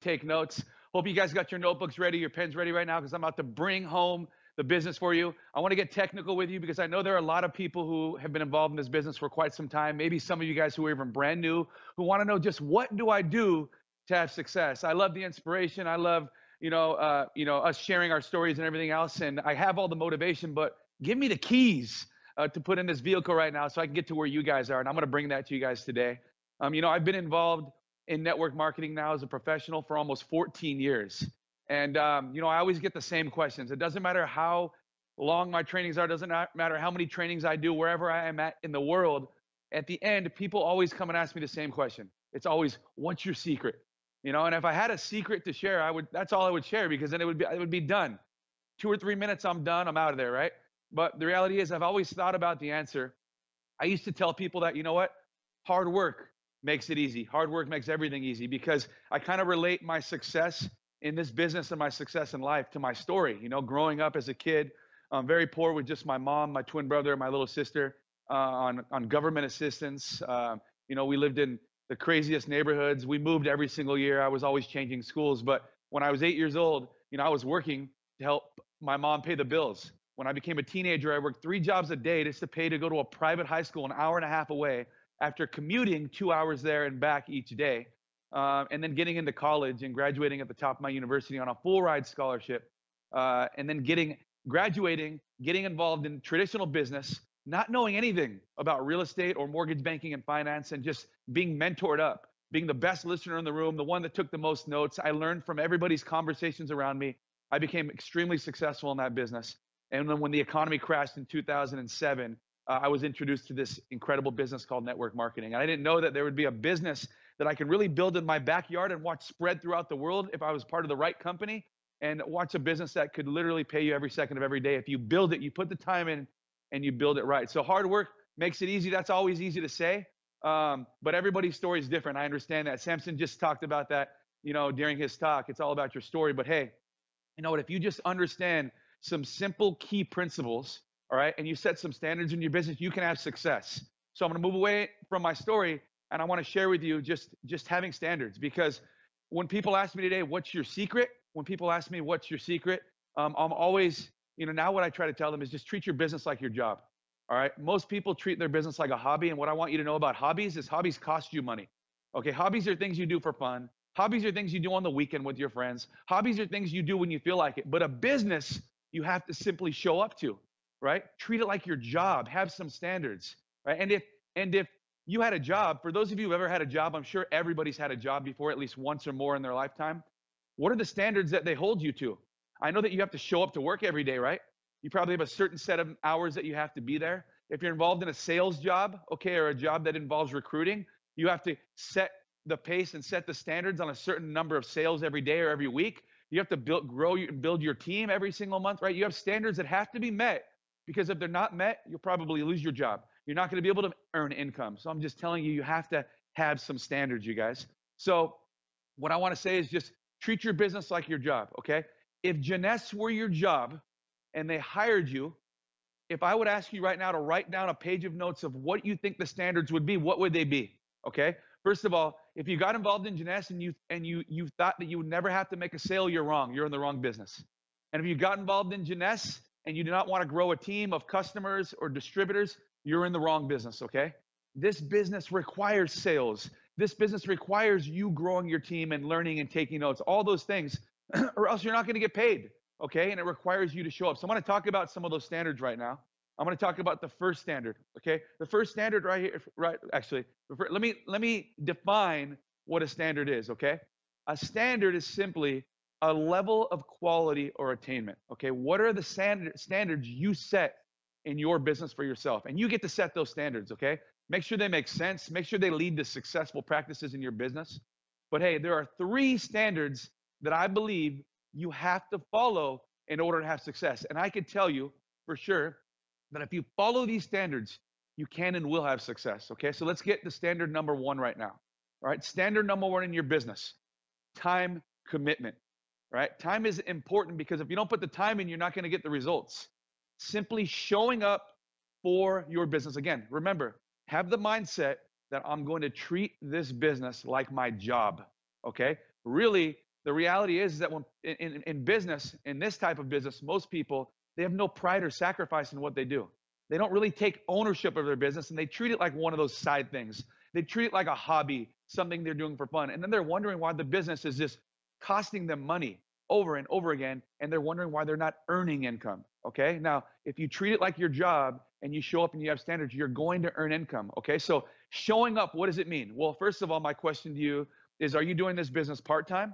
take notes. Hope you guys got your notebooks ready, your pens ready right now, because I'm about to bring home the business for you. I want to get technical with you because I know there are a lot of people who have been involved in this business for quite some time. Maybe some of you guys who are even brand new who want to know just what do I do to have success. I love the inspiration. I love us sharing our stories and everything else. And I have all the motivation, but give me the keys to put in this vehicle right now so I can get to where you guys are. And I'm going to bring that to you guys today. I've been involved in network marketing now as a professional for almost 14 years. And, I always get the same questions. It doesn't matter how long my trainings are, doesn't matter how many trainings I do, wherever I am at in the world. At the end, people always come and ask me the same question. It's always, what's your secret? And if I had a secret to share, that's all I would share, because then it would be done. 2 or 3 minutes, I'm done, I'm out of there, right? But the reality is I've always thought about the answer. I used to tell people that, you know what? Hard work makes it easy. Hard work makes everything easy, because I kind of relate my success in this business and my success in life to my story. Growing up as a kid, very poor with just my mom, my twin brother, and my little sister, on government assistance. We lived in the craziest neighborhoods. We moved every single year. I was always changing schools. But when I was 8 years old, I was working to help my mom pay the bills. When I became a teenager, I worked 3 jobs a day just to pay to go to a private high school an hour and a half away, after commuting 2 hours there and back each day. And then getting into college and graduating at the top of my university on a full ride scholarship. And then graduating, getting involved in traditional business, not knowing anything about real estate or mortgage banking and finance, and just being mentored up, being the best listener in the room, the one that took the most notes. I learned from everybody's conversations around me. I became extremely successful in that business. And then when the economy crashed in 2007, I was introduced to this incredible business called network marketing. And I didn't know that there would be a business that I could really build in my backyard and watch spread throughout the world if I was part of the right company, and watch a business that could literally pay you every second of every day. If you build it, you put the time in, and you build it right. So hard work makes it easy. That's always easy to say. But everybody's story is different. I understand that. Samson just talked about that, during his talk. It's all about your story. But hey, you know what? If you just understand some simple key principles, all right, and you set some standards in your business, you can have success. So I'm going to move away from my story, and I want to share with you just having standards. Because when people ask me today, what's your secret? When people ask me, what's your secret? I'm always, now what I try to tell them is just treat your business like your job. All right. Most people treat their business like a hobby. And what I want you to know about hobbies is hobbies cost you money. Okay. Hobbies are things you do for fun. Hobbies are things you do on the weekend with your friends. Hobbies are things you do when you feel like it. But a business, you have to simply show up to, right? Treat it like your job. Have some standards, right? And if you had a job, for those of you who've ever had a job, I'm sure everybody's had a job before, at least once or more in their lifetime. What are the standards that they hold you to? I know that you have to show up to work every day, right? You probably have a certain set of hours that you have to be there. If you're involved in a sales job, okay, or a job that involves recruiting, you have to set the pace and set the standards on a certain number of sales every day or every week. You have to build your team every single month, right? You have standards that have to be met, because if they're not met, you'll probably lose your job. You're not going to be able to earn income. So I'm just telling you, you have to have some standards, you guys. So what I want to say is just treat your business like your job, okay? If Jeunesse were your job and they hired you, if I would ask you right now to write down a page of notes of what you think the standards would be, what would they be? Okay. First of all, if you got involved in Jeunesse and you thought that you would never have to make a sale, you're wrong. You're in the wrong business. And if you got involved in Jeunesse and you do not want to grow a team of customers or distributors, you're in the wrong business. Okay. This business requires sales. This business requires you growing your team and learning and taking notes, all those things, or else you're not going to get paid. Okay. And it requires you to show up. So I'm going to talk about some of those standards right now. I'm going to talk about the first standard. Okay. The first standard right here, right? Actually, let me define what a standard is. Okay. A standard is simply a level of quality or attainment. Okay. What are the standards you set in your business for yourself? And you get to set those standards. Okay. Make sure they make sense. Make sure they lead to successful practices in your business. But hey, there are 3 standards that I believe you have to follow in order to have success. And I can tell you for sure that if you follow these standards, you can and will have success. Okay, so let's get to standard number 1 right now. All right, standard number 1 in your business: time commitment. Right, time is important, because if you don't put the time in, you're not going to get the results. Simply showing up for your business. Again, remember, have the mindset that I'm going to treat this business like my job. Okay, really, The reality is that when in business, in this type of business, most people, they have no pride or sacrifice in what they do. They don't really take ownership of their business, and they treat it like one of those side things. They treat it like a hobby, something they're doing for fun. And then they're wondering why the business is just costing them money over and over again, and they're wondering why they're not earning income. Okay. Now, if you treat it like your job and you show up and you have standards, you're going to earn income. Okay. So showing up, what does it mean? Well, first of all, my question to you is, are you doing this business part-time?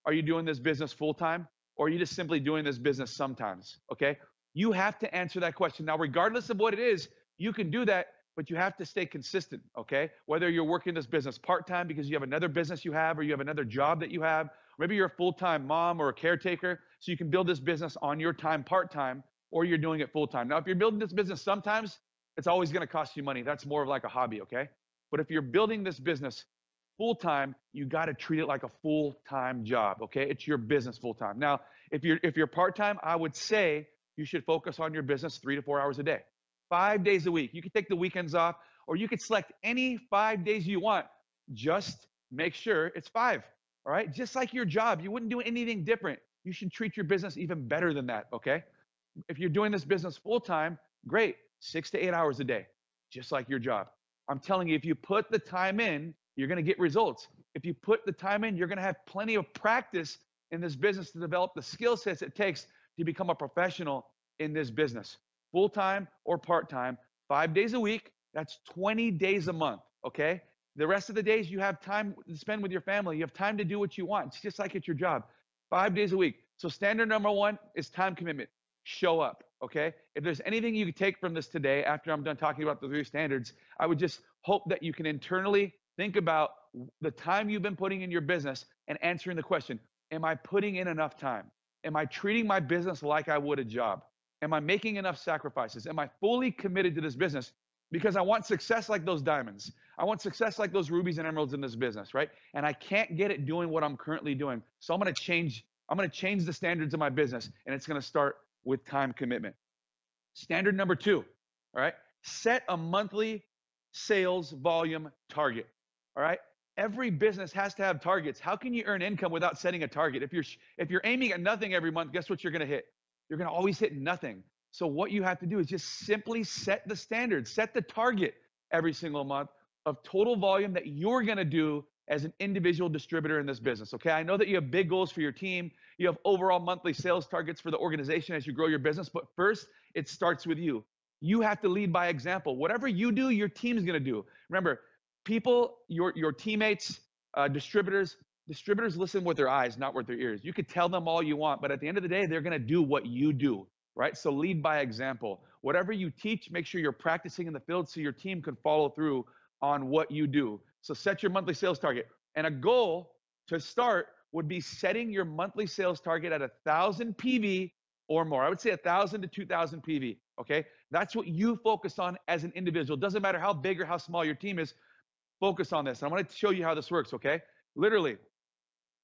Are you doing this business full-time? Or are you just simply doing this business sometimes? Okay. You have to answer that question. Now, regardless of what it is, you can do that, but you have to stay consistent. Okay. Whether you're working this business part-time because you have another business you have, or you have another job that you have, maybe you're a full-time mom or a caretaker, so you can build this business on your time part-time, or you're doing it full-time. Now, if you're building this business sometimes, it's always going to cost you money. That's more of like a hobby. Okay. But if you're building this business full-time, you got to treat it like a full-time job. Okay. It's your business full-time. Now, if you're part-time, I would say you should focus on your business 3 to 4 hours a day, 5 days a week. You can take the weekends off, or you could select any 5 days you want. Just make sure it's 5. All right. Just like your job, you wouldn't do anything different. You should treat your business even better than that. Okay. If you're doing this business full-time, great, 6 to 8 hours a day, just like your job. I'm telling you, if you put the time in, you're going to get results. If you put the time in, you're going to have plenty of practice in this business to develop the skill sets it takes to become a professional in this business, full-time or part-time, 5 days a week. That's 20 days a month. Okay. The rest of the days you have time to spend with your family. You have time to do what you want. It's just like it's your job, 5 days a week. So standard number 1 is time commitment. Show up. Okay. If there's anything you can take from this today, after I'm done talking about the 3 standards, I would just hope that you can internally think about the time you've been putting in your business and answering the question, am I putting in enough time? Am I treating my business like I would a job? Am I making enough sacrifices? Am I fully committed to this business? Because I want success like those diamonds. I want success like those rubies and emeralds in this business, right? And I can't get it doing what I'm currently doing. So I'm going to change the standards of my business, and it's going to start with time commitment. Standard number 2, all right? Set a monthly sales volume target. All right. Every business has to have targets. How can you earn income without setting a target? If you're aiming at nothing every month, guess what you're going to hit? You're going to always hit nothing. So what you have to do is just simply set the standard, set the target every single month of total volume that you're going to do as an individual distributor in this business. Okay. I know that you have big goals for your team. You have overall monthly sales targets for the organization as you grow your business. But first, it starts with you. You have to lead by example. Whatever you do, your team's going to do. Remember, people, your teammates, distributors listen with their eyes, not with their ears. You could tell them all you want, but at the end of the day, they're going to do what you do, right? So lead by example. Whatever you teach, make sure you're practicing in the field so your team can follow through on what you do. So set your monthly sales target. And a goal to start would be setting your monthly sales target at 1,000 PV or more. I would say 1,000 to 2,000 PV. Okay. That's what you focus on as an individual. It doesn't matter how big or how small your team is. Focus on this. And I'm going to show you how this works. Okay. Literally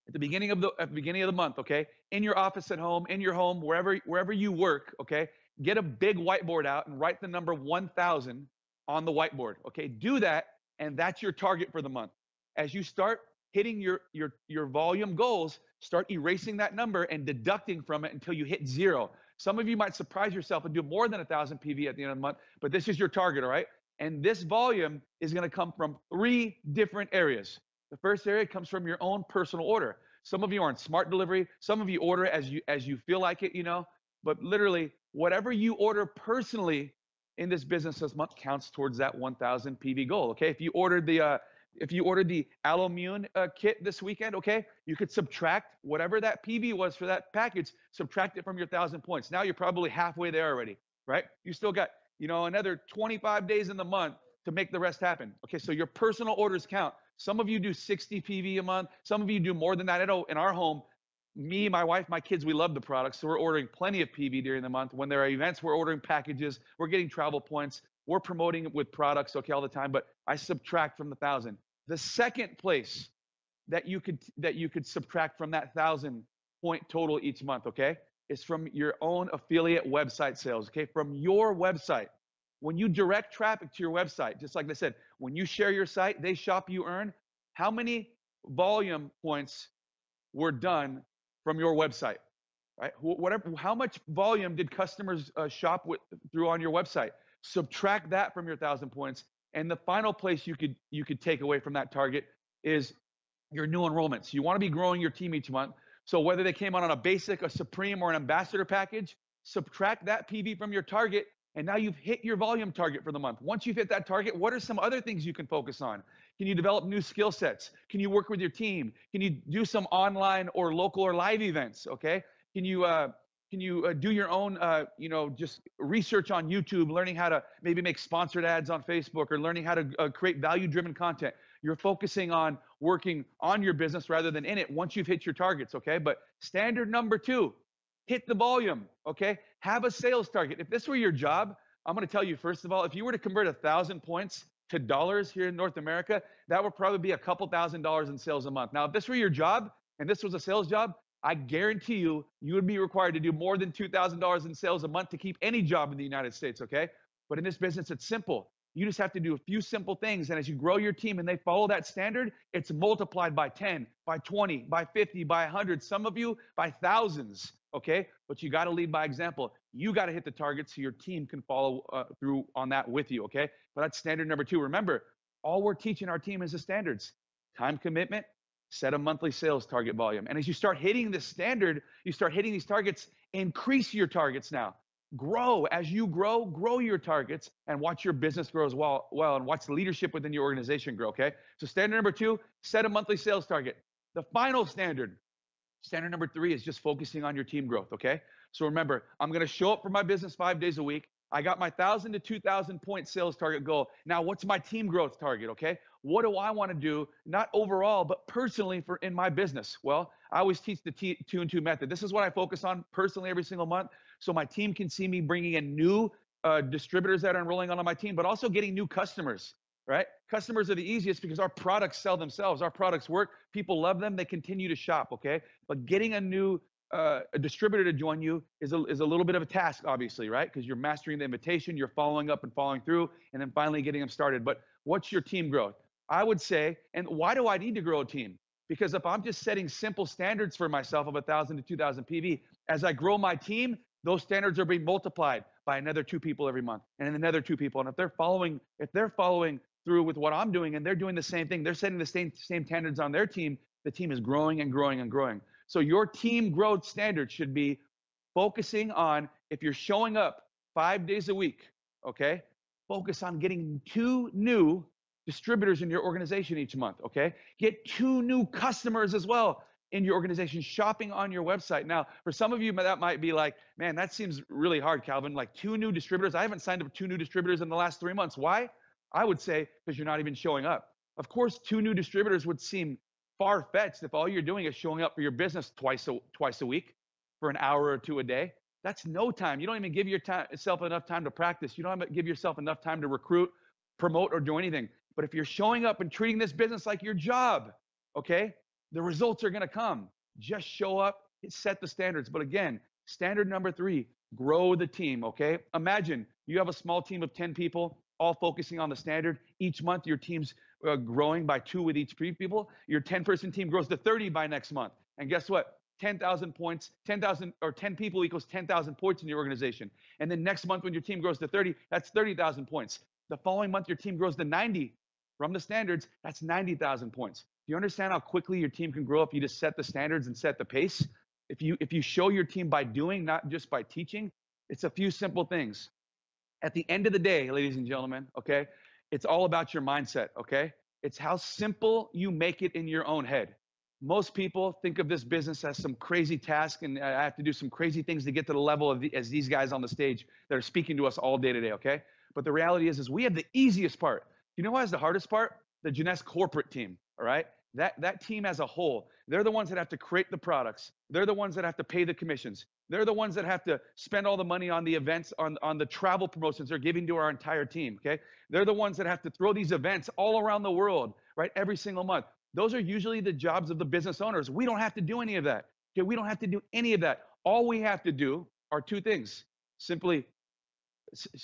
at the beginning of the month. Okay. In your office, at home, in your home, wherever you work. Okay. Get a big whiteboard out and write the number 1,000 on the whiteboard. Okay. Do that. And that's your target for the month. As you start hitting your volume goals, start erasing that number and deducting from it until you hit 0. Some of you might surprise yourself and do more than 1,000 PV at the end of the month, but this is your target, all right? And this volume is going to come from 3 different areas. The first area comes from your own personal order. Some of you are on smart delivery. Some of you order as you feel like it, but literally whatever you order personally in this business this month counts towards that 1,000 PV goal. Okay. If you ordered the Alloimmune kit this weekend, okay, you could subtract whatever that PV was for that package, subtract it from your 1,000 points. Now you're probably halfway there already, right? You still got, another 25 days in the month to make the rest happen. Okay. So your personal orders count. Some of you do 60 PV a month. Some of you do more than that. I know in our home, me, my wife, my kids, we love the product. So we're ordering plenty of PV during the month. When there are events, we're ordering packages. We're getting travel points. We're promoting it with products, okay, all the time. But I subtract from the 1,000. The second place that you could subtract from that 1,000 point total each month, okay, is from your own affiliate website sales, okay, from your website. When you direct traffic to your website, just like I said, when you share your site, they shop, you earn. How many volume points were done from your website, right? Whatever, how much volume did customers shop through on your website? Subtract that from your 1,000 points, and the final place you could take away from that target is your new enrollments. You want to be growing your team each month. So whether they came on a basic, a supreme, or an ambassador package, subtract that PV from your target, and now you've hit your volume target for the month. Once you've hit that target, what are some other things you can focus on? Can you develop new skill sets? Can you work with your team? Can you do some online or local or live events? Okay. Can you do your own, just research on YouTube, learning how to maybe make sponsored ads on Facebook, or learning how to create value-driven content? You're focusing on working on your business rather than in it once you've hit your targets, okay? But standard number 2, hit the volume, okay? Have a sales target. If this were your job, I'm going to tell you, first of all, if you were to convert 1,000 points to dollars here in North America, that would probably be a couple $1,000s in sales a month. Now, if this were your job and this was a sales job, I guarantee you would be required to do more than $2,000 in sales a month to keep any job in the United States, okay? But in this business, it's simple. You just have to do a few simple things. And as you grow your team and they follow that standard, it's multiplied by 10, by 20, by 50, by 100, some of you by thousands, okay? But you got to lead by example. You got to hit the target so your team can follow through on that with you, okay? But that's standard number 2. Remember, all we're teaching our team is the standards: time commitment, set a monthly sales target volume. And as you start hitting this standard, you start hitting these targets, increase your targets now. Grow. As you grow your targets, and watch your business grow as well, and watch the leadership within your organization grow, okay? So standard number 2, set a monthly sales target. The final standard number 3, is just focusing on your team growth, okay? So remember, I'm going to show up for my business 5 days a week. I got my 1,000 to 2,000 point sales target goal. Now, what's my team growth target, okay? What do I want to do, not overall, but personally in my business? Well, I always teach the 2 and 2 method. This is what I focus on personally every single month, so my team can see me bringing in new distributors that are enrolling on my team, but also getting new customers, right? Customers are the easiest because our products sell themselves. Our products work. People love them. They continue to shop, okay? But getting a new a distributor to join you is a little bit of a task, obviously, right? Because you're mastering the invitation, you're following up and following through, and then finally getting them started. But what's your team growth? I would say, and why do I need to grow a team? Because if I'm just setting simple standards for myself of 1,000 to 2,000 PV, as I grow my team, those standards are being multiplied by another 2 people every month, and then another 2 people. And if they're following through with what I'm doing, and they're doing the same thing, they're setting the same standards on their team, the team is growing and growing and growing. So your team growth standard should be focusing on, if you're showing up 5 days a week, okay, focus on getting 2 new distributors in your organization each month, okay? Get 2 new customers as well in your organization shopping on your website. Now, for some of you, that might be like, man, that seems really hard, Calvin. Like 2 new distributors. I haven't signed up 2 new distributors in the last 3 months. Why? I would say because you're not even showing up. Of course, 2 new distributors would seem far-fetched if all you're doing is showing up for your business twice a week for an hour or 2 a day. That's no time. You don't even give yourself enough time to practice. You don't even give yourself enough time to recruit, promote, or do anything. But if you're showing up and treating this business like your job, okay, the results are going to come. Just show up, set the standards. But again, standard number 3, grow the team, okay? Imagine you have a small team of 10 people, all focusing on the standard. Each month, your team's growing by 2 with each people. Your 10-person team grows to 30 by next month. And guess what? 10,000 points, 10,000 or 10 people equals 10,000 points in your organization. And then next month, when your team grows to 30, that's 30,000 points. The following month, your team grows to 90 from the standards. That's 90,000 points. Do you understand how quickly your team can grow if you just set the standards and set the pace? If you show your team by doing, not just by teaching, it's a few simple things. At the end of the day, ladies and gentlemen, okay, it's all about your mindset, okay? It's how simple you make it in your own head. Most people think of this business as some crazy task, and I have to do some crazy things to get to the level of as these guys on the stage that are speaking to us all day today, okay? But the reality is we have the easiest part. You know what has the hardest part? The Jeunesse corporate team, all right? That team as a whole, they're the ones that have to create the products. They're the ones that have to pay the commissions. They're the ones that have to spend all the money on the events, on the travel promotions they're giving to our entire team, okay? They're the ones that have to throw these events all around the world, right, every single month. Those are usually the jobs of the business owners. We don't have to do any of that, okay? We don't have to do any of that. All we have to do are 2 things. Simply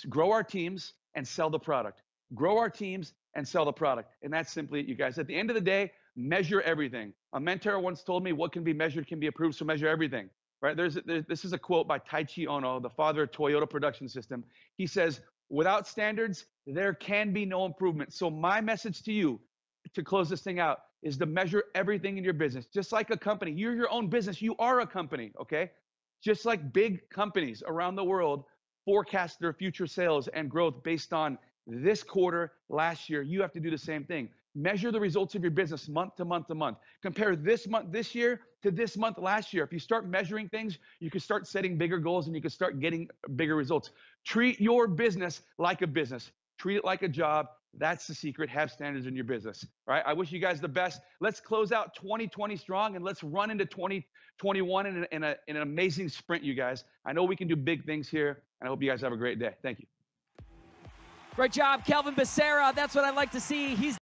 grow our teams and sell the product. Grow our teams and sell the product. And that's simply it, you guys. At the end of the day, Measure everything. A mentor once told me, what can be measured can be approved, so measure everything. Right? This is a quote by Taichi Ono, the father of Toyota production system. He says, without standards, there can be no improvement. So my message to you to close this thing out is to measure everything in your business. Just like a company, you're your own business. You are a company, okay? Just like big companies around the world forecast their future sales and growth based on this quarter last year, you have to do the same thing. Measure the results of your business month to month to month. Compare this month this year to this month last year. If you start measuring things, you can start setting bigger goals and you can start getting bigger results. Treat your business like a business. Treat it like a job. That's the secret. Have standards in your business. All right. I wish you guys the best. Let's close out 2020 strong and let's run into 2021 in an amazing sprint, you guys. I know we can do big things here, and I hope you guys have a great day. Thank you. Great job, Kelvin Becerra. That's what I like to see. He's